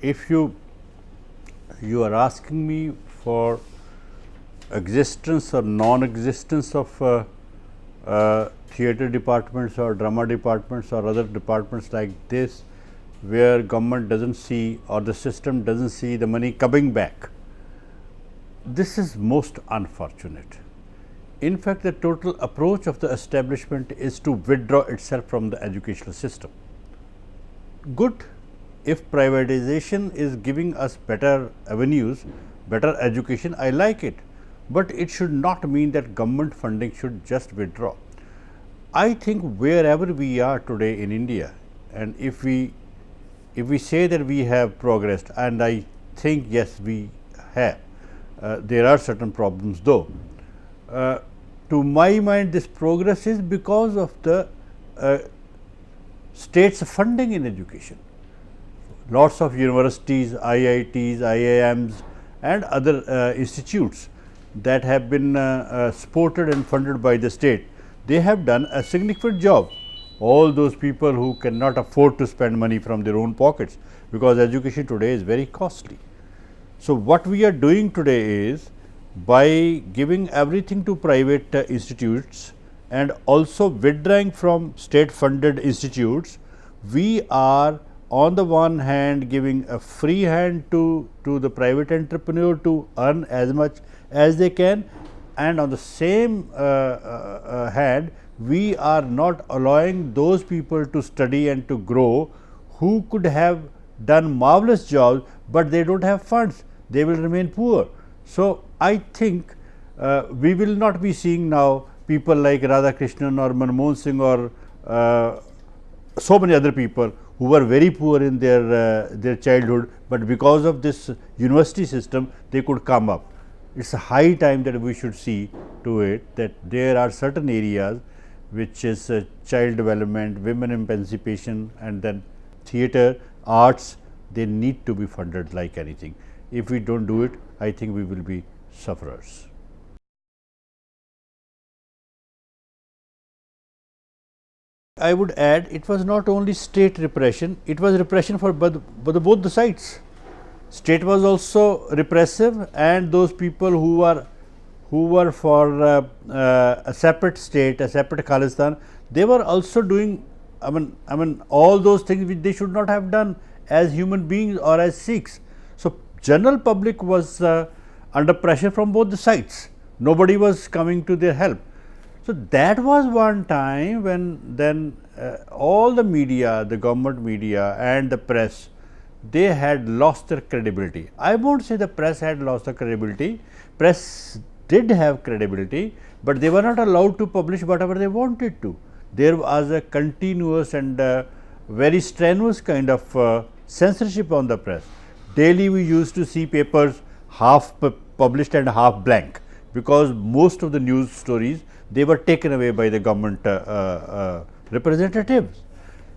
if you are asking me for existence or non-existence of theatre departments or drama departments or other departments like this, where government doesn't see or the system doesn't see the money coming back, this is most unfortunate. In fact, the total approach of the establishment is to withdraw itself from the educational system. Good if privatization is giving us better avenues, better education, I like it, but it should not mean that government funding should just withdraw. I think wherever we are today in India, and if we say that we have progressed, and I think yes we have, there are certain problems though. To my mind, this progress is because of the state's funding in education. Lots of universities, IITs, IIMs and other institutes that have been supported and funded by the state, they have done a significant job. All those people who cannot afford to spend money from their own pockets, because education today is very costly. So, what we are doing today is, by giving everything to private institutes and also withdrawing from state funded institutes, we are on the one hand giving a free hand to the private entrepreneur to earn as much as they can, and on the same hand we are not allowing those people to study and to grow who could have done marvelous jobs, but they do not have funds, they will remain poor. So, I think we will not be seeing now people like Radhakrishnan or Manmohan Singh or so many other people who were very poor in their childhood, but because of this university system they could come up. It is a high time that we should see to it that there are certain areas which is child development, women emancipation, and then theatre, arts, they need to be funded like anything. If we do not do it, I think we will be sufferers. I would add, it was not only state repression, it was repression for both the sides. State was also repressive, and those people who were for a separate state, a separate Khalistan, they were also doing, I mean all those things which they should not have done as human beings or as Sikhs. So, general public was under pressure from both the sides, nobody was coming to their help. So, that was one time when then all the media, the government media and the press, they had lost their credibility. I won't say the press had lost the credibility, press did have credibility, but they were not allowed to publish whatever they wanted to. There was a continuous and very strenuous kind of censorship on the press. Daily we used to see papers half published and half blank, because most of the news stories, they were taken away by the government representatives.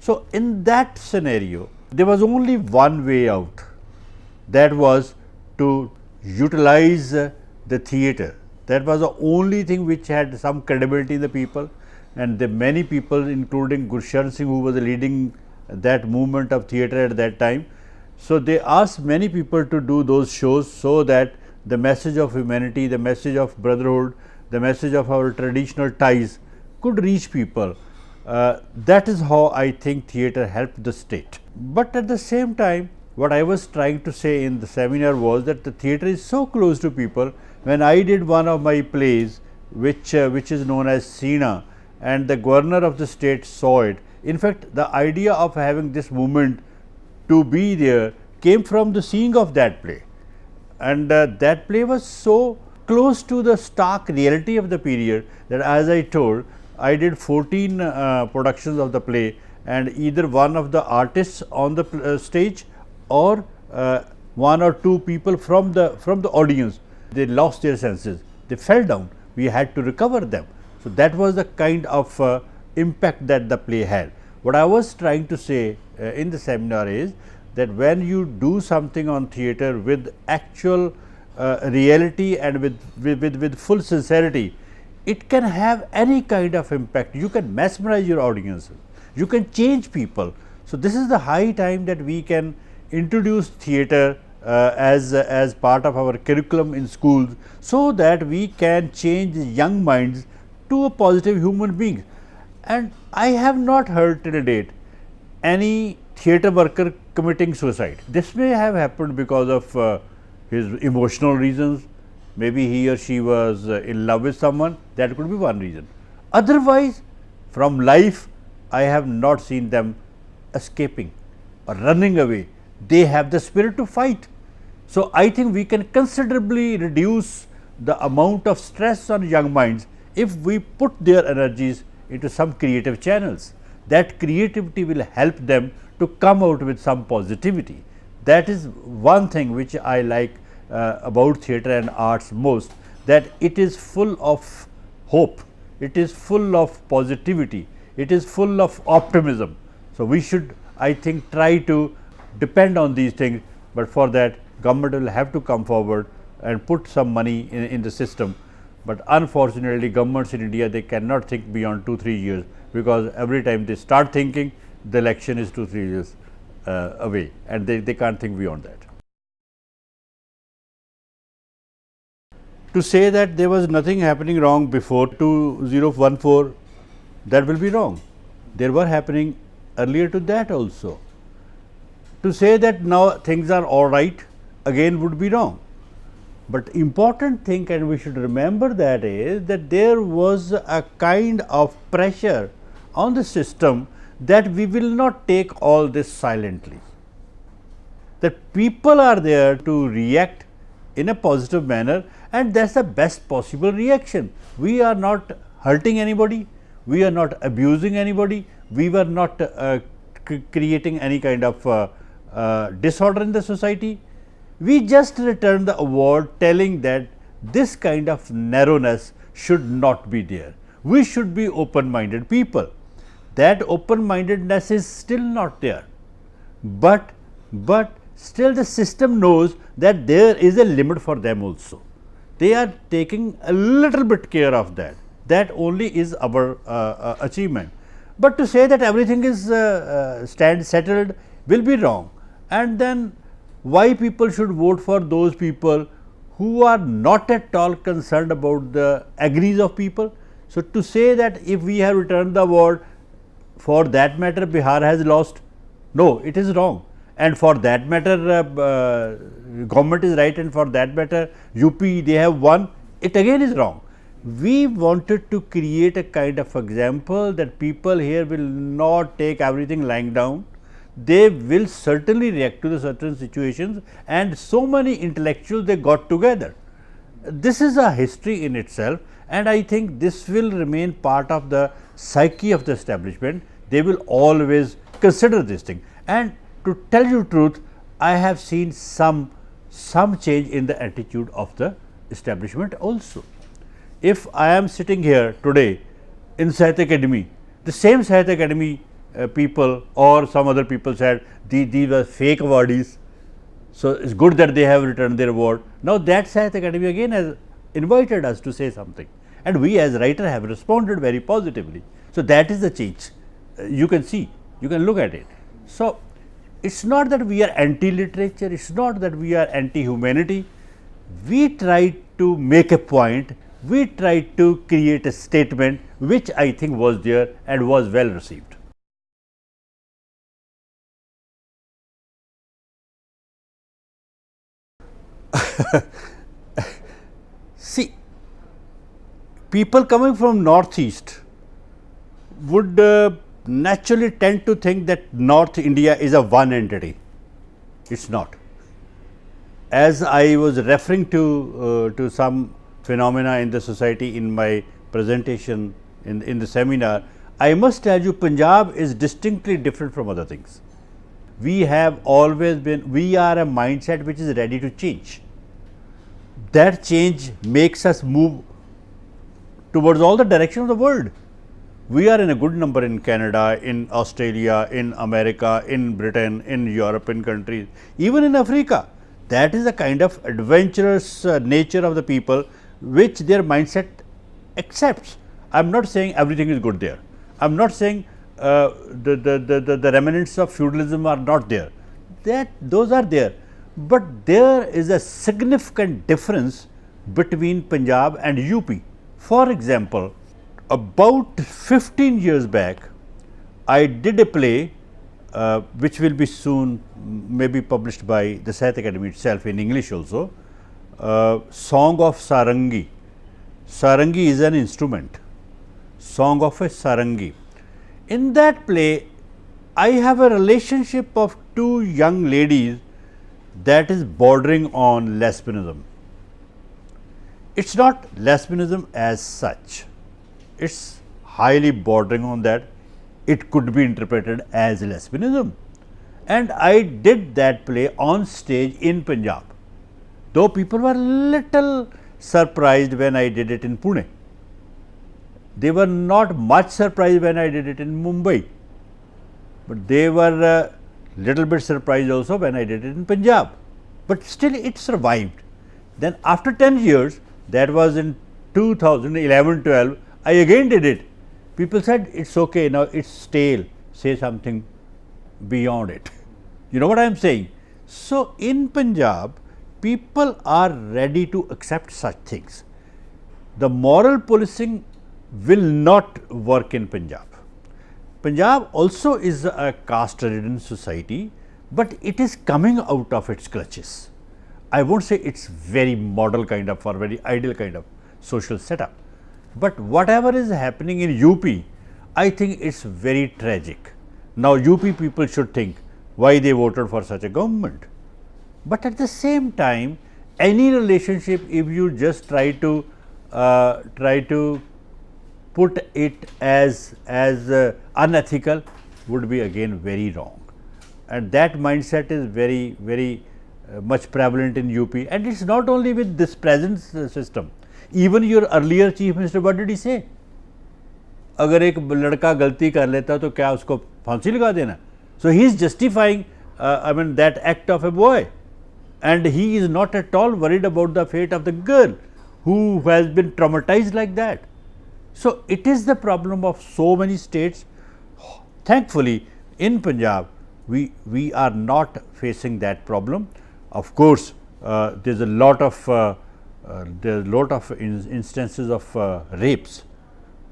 So, in that scenario, there was only one way out, that was to utilize the theatre. That was the only thing which had some credibility in the people, and the many people, including Gurshan Singh, who was leading that movement of theatre at that time. So, they asked many people to do those shows, so that the message of humanity, the message of brotherhood, the message of our traditional ties could reach people. That is how I think theatre helped the state. But at the same time, what I was trying to say in the seminar was that the theatre is so close to people. When I did one of my plays, which is known as Seena, and the governor of the state saw it. In fact, the idea of having this movement to be there came from the seeing of that play, and that play was so close to the stark reality of the period that, as I told, I did 14 productions of the play, and either one of the artists on the stage or one or two people from the audience, they lost their senses, they fell down, we had to recover them. So, that was the kind of impact that the play had. What I was trying to say in the seminar is that when you do something on theatre with actual reality and with full sincerity, it can have any kind of impact. You can mesmerize your audiences, you can change people. So, this is the high time that we can introduce theatre as part of our curriculum in schools, so that we can change young minds to a positive human being. And I have not heard till date any theatre worker committing suicide. This may have happened because of his emotional reasons. Maybe he or she was in love with someone, that could be one reason. Otherwise, from life, I have not seen them escaping or running away. They have the spirit to fight. So, I think we can considerably reduce the amount of stress on young minds if we put their energies into some creative channels. That creativity will help them to come out with some positivity. That is one thing which I like about theatre and arts most, that it is full of hope, it is full of positivity, it is full of optimism. So, we should, I think, try to depend on these things, but for that government will have to come forward and put some money in the system. But unfortunately, governments in India, they cannot think beyond 2-3 years, because every time they start thinking, the election is 2-3 years away, and they can't think beyond that. To say that there was nothing happening wrong before 2014, that will be wrong. There were happening earlier to that also. To say that now things are all right again would be wrong. But important thing, and we should remember that, is that there was a kind of pressure on the system that we will not take all this silently. That people are there to react in a positive manner, and that is the best possible reaction. We are not hurting anybody, we are not abusing anybody, we were not creating any kind of disorder in the society. We just returned the award telling that this kind of narrowness should not be there. We should be open minded people. That open mindedness is still not there, but still the system knows that there is a limit for them also. They are taking a little bit care of that. That only is our achievement. But to say that everything is settled will be wrong. And then why people should vote for those people who are not at all concerned about the agrees of people. So, to say that if we have returned the award, for that matter Bihar has lost, no, it is wrong. And for that matter government is right, and for that matter UP they have won, it again is wrong. We wanted to create a kind of example that people here will not take everything lying down. They will certainly react to the certain situations, and so many intellectuals they got together. This is a history in itself, and I think this will remain part of the psyche of the establishment. They will always consider this thing. And to tell you truth, I have seen some change in the attitude of the establishment also. If I am sitting here today in Sahitya Academy, the same Sahitya Academy people or some other people said these were fake awardees. So, it is good that they have returned their award. Now, that Sahitya Academy again has invited us to say something, and we as writer have responded very positively. So, that is the change. You can see, you can look at it. So, it is not that we are anti-literature, it is not that we are anti-humanity. We try to make a point, we try to create a statement which I think was there and was well received. See, people coming from northeast would naturally tend to think that North India is a one entity. It is not. As I was referring to some phenomena in the society in my presentation in the seminar, I must tell you Punjab is distinctly different from other things. We have always been, we are a mindset which is ready to change. That change makes us move towards all the direction of the world. We are in a good number in Canada, in Australia, in America, in Britain, in European countries, even in Africa. That is the kind of adventurous nature of the people which their mindset accepts. I am not saying everything is good there. I am not saying the remnants of feudalism are not there. those are there, but there is a significant difference between Punjab and UP. For example, about 15 years back, I did a play which will be soon maybe published by the Sahitya Academy itself in English also, Song of Sarangi. Sarangi is an instrument, Song of a Sarangi. In that play, I have a relationship of two young ladies that is bordering on lesbianism. It's not lesbianism as such, it's highly bordering on that. It could be interpreted as lesbianism, and I did that play on stage in Punjab, though people were little surprised when I did it in Pune. They were not much surprised when I did it in Mumbai, but they were little bit surprised also when I did it in Punjab, but still it survived. Then after 10 years, that was in 2011-12, I again did it. People said, it's okay, now it's stale, say something beyond it. You know what I am saying? So, in Punjab, people are ready to accept such things. The moral policing will not work in Punjab. Punjab also is a caste-ridden society, but it is coming out of its clutches. I won't say it's very model kind of or very ideal kind of social setup, but whatever is happening in UP, I think it's very tragic. Now, UP people should think why they voted for such a government, but at the same time, any relationship, if you just try to put it as unethical, would be again very wrong, and that mindset is very much prevalent in UP, and it's not only with this present system. Even your earlier chief minister, what did he say? अगर एक लड़का गलती कर लेता तो क्या उसको फांसी लगा देना? So he is justifying I mean that act of a boy, and he is not at all worried about the fate of the girl who has been traumatized like that. So it is the problem of so many states. Thankfully, in Punjab, we are not facing that problem. Of course, there's a lot of instances of rapes,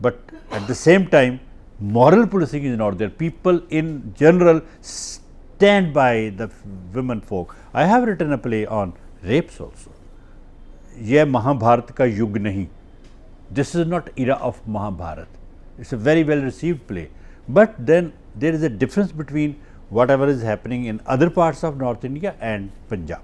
but at the same time, moral policing is not there. People in general stand by the women folk. I have written a play on rapes also. यह महाभारत का युग नहीं. This is not era of Mahabharat. It's a very well received play, but then there is a difference between whatever is happening in other parts of North India and Punjab.